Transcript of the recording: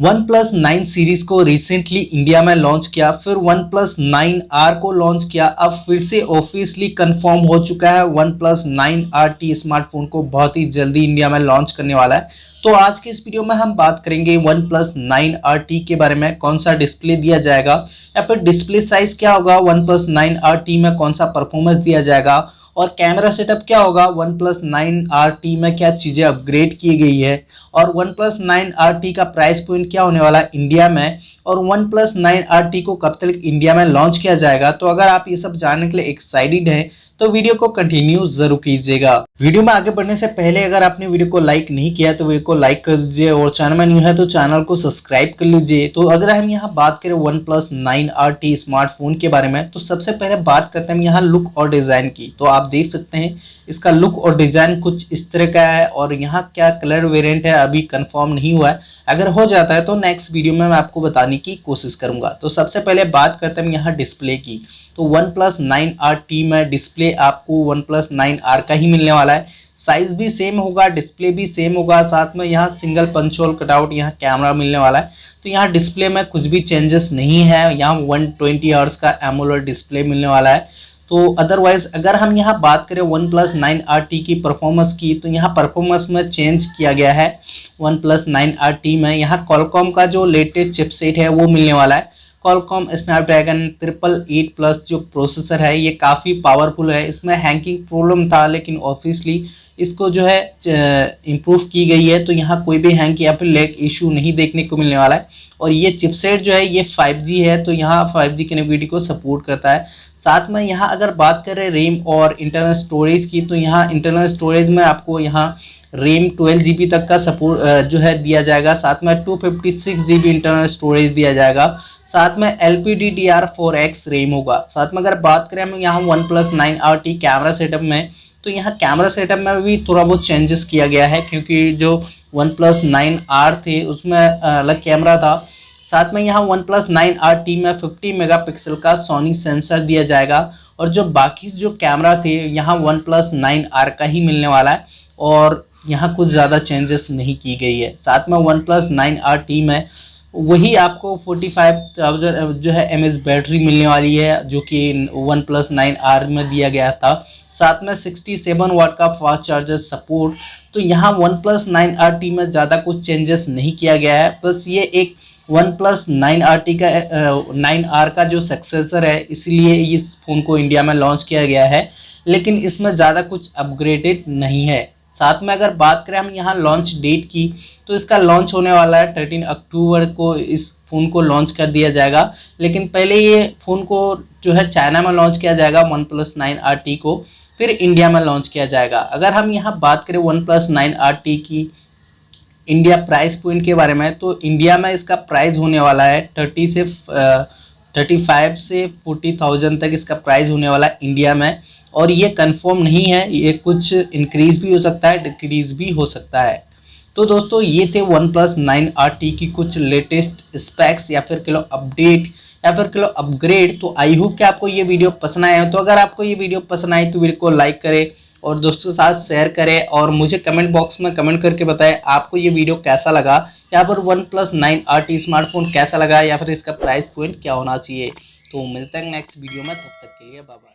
One plus 9 series को recently India में launch किया, फिर वन प्लस 9R को लॉन्च किया। अब फिर से ऑफिशियली कंफर्म हो चुका है वन प्लस 9RT स्मार्टफोन को बहुत ही जल्दी इंडिया में लॉन्च करने वाला है। तो आज के इस वीडियो में हम बात करेंगे वन प्लस 9RT के बारे में, कौन सा डिस्प्ले दिया जाएगा या फिर डिस्प्ले साइज क्या होगा, वन प्लस 9RT में कौन सा परफॉर्मेंस दिया जाएगा और कैमरा सेटअप क्या होगा, वन प्लस 9RT में क्या चीज़ें अपग्रेड की गई है और वन प्लस 9RT का प्राइस पॉइंट क्या होने वाला है इंडिया में और वन प्लस 9RT को कब तक इंडिया में लॉन्च किया जाएगा। तो अगर आप ये सब जानने के लिए एक्साइटेड हैं तो वीडियो को कंटिन्यू जरूर कीजिएगा। वीडियो में आगे बढ़ने से पहले अगर आपने वीडियो को लाइक नहीं किया तो वीडियो को लाइक कर दीजिए और चैनल में न्यू है तो चैनल को सब्सक्राइब कर लीजिए। तो अगर हम यहाँ बात करें वन प्लस 9RT स्मार्टफोन के बारे में तो सबसे पहले बात करते हैं यहाँ लुक और डिज़ाइन की। तो आप देख सकते हैं इसका लुक और डिज़ाइन कुछ इस तरह का है और यहाँ क्या कलर वेरिएंट है अभी कंफर्म नहीं हुआ है। अगर हो जाता है तो नेक्स्ट वीडियो में मैं आपको बताने की कोशिश करूंगा। तो सबसे पहले बात करते हैं यहाँ डिस्प्ले की। तो वन प्लस 9RT में डिस्प्ले आपको वन प्लस 9R का ही मिलने वाला है। साइज भी सेम होगा, डिस्प्ले भी सेम होगा, साथ में यहाँ सिंगल पंच होल कटआउट यहाँ कैमरा मिलने वाला है। तो यहाँ डिस्प्ले में कुछ भी चेंजेस नहीं है, यहाँ 120 हर्ट्ज का एमोलेड डिस्प्ले मिलने वाला है। तो अदरवाइज अगर हम यहाँ बात करें वन प्लस 9RT की परफॉर्मेंस की तो यहाँ परफॉर्मेंस में चेंज किया गया है। वन प्लस 9RT में यहाँ कॉलकॉम का जो लेटेस्ट चिपसेट है वो मिलने वाला है। कॉलकॉम स्नैपड्रैगन 888+ जो प्रोसेसर है ये काफ़ी पावरफुल है। इसमें हैंगिंग प्रॉब्लम था लेकिन ऑब्वियसली इसको जो है इम्प्रूव की गई है, तो यहाँ कोई भी हैंग या फिर लैग इशू नहीं देखने को मिलने वाला है। और ये चिपसेट जो है ये 5G है, तो यहाँ 5G कनेक्टिविटी को सपोर्ट करता है। साथ में यहाँ अगर बात करें रैम और इंटरनल स्टोरेज की तो यहाँ इंटरनल स्टोरेज में आपको यहाँ रैम 12GB तक का सपोर्ट जो है दिया जाएगा। साथ में 256GB इंटरनल स्टोरेज दिया जाएगा। साथ में LPDDR4X रैम होगा। साथ में अगर बात करें हम यहाँ one plus 9RT camera setup में तो यहाँ कैमरा सेटअप में भी थोड़ा बहुत चेंजेस किया गया है, क्योंकि जो वन प्लस 9R थे उसमें अलग कैमरा था। साथ में यहाँ वन प्लस 9RT में 50 मेगापिक्सल का सोनी सेंसर दिया जाएगा और जो बाकी जो कैमरा थे यहाँ वन प्लस 9R का ही मिलने वाला है और यहाँ कुछ ज़्यादा चेंजेस नहीं की गई है। साथ में वन प्लस 9RT में वही आपको 45,000 जो है mAh बैटरी मिलने वाली है जो कि वन प्लस 9R में दिया गया था। साथ में 67 वाट का फास्ट चार्जर सपोर्ट। तो यहाँ वन प्लस 9RT में ज़्यादा कुछ चेंजेस नहीं किया गया है, बस ये एक वन प्लस 9RT का 9R का जो सक्सेसर है इसलिए इस फ़ोन को इंडिया में लॉन्च किया गया है, लेकिन इसमें ज़्यादा कुछ अपग्रेडेड नहीं है। साथ में अगर बात करें हम यहाँ लॉन्च डेट की तो इसका लॉन्च होने वाला है 13 अक्टूबर को इस फ़ोन को लॉन्च कर दिया जाएगा। लेकिन पहले ये फ़ोन को जो है चाइना में लॉन्च किया जाएगा वन प्लस 9RT को, फिर इंडिया में लॉन्च किया जाएगा। अगर हम यहाँ बात करें वन प्लस 9RT की इंडिया प्राइस पॉइंट के बारे में तो इंडिया में इसका प्राइस होने वाला है 35 से 40,000 तक इसका प्राइस होने वाला है इंडिया में। और ये कंफर्म नहीं है, ये कुछ इंक्रीज भी हो सकता है, डिक्रीज भी हो सकता है। तो दोस्तों ये थे वन प्लस 9RT की कुछ लेटेस्ट स्पेक्स या फिर किलो अपडेट या फिर किलो अपग्रेड। तो आई होप कि आपको ये वीडियो पसंद आया हो। तो अगर आपको ये वीडियो पसंद आई तो वीडियो को लाइक करें और दोस्तों के साथ शेयर करें और मुझे कमेंट बॉक्स में कमेंट करके बताएं आपको ये वीडियो कैसा लगा या फिर वन प्लस 9RT स्मार्टफोन कैसा लगा या फिर इसका प्राइस पॉइंट क्या होना चाहिए। तो मिलते हैं नेक्स्ट वीडियो में, तब तक के लिए बाय बाय।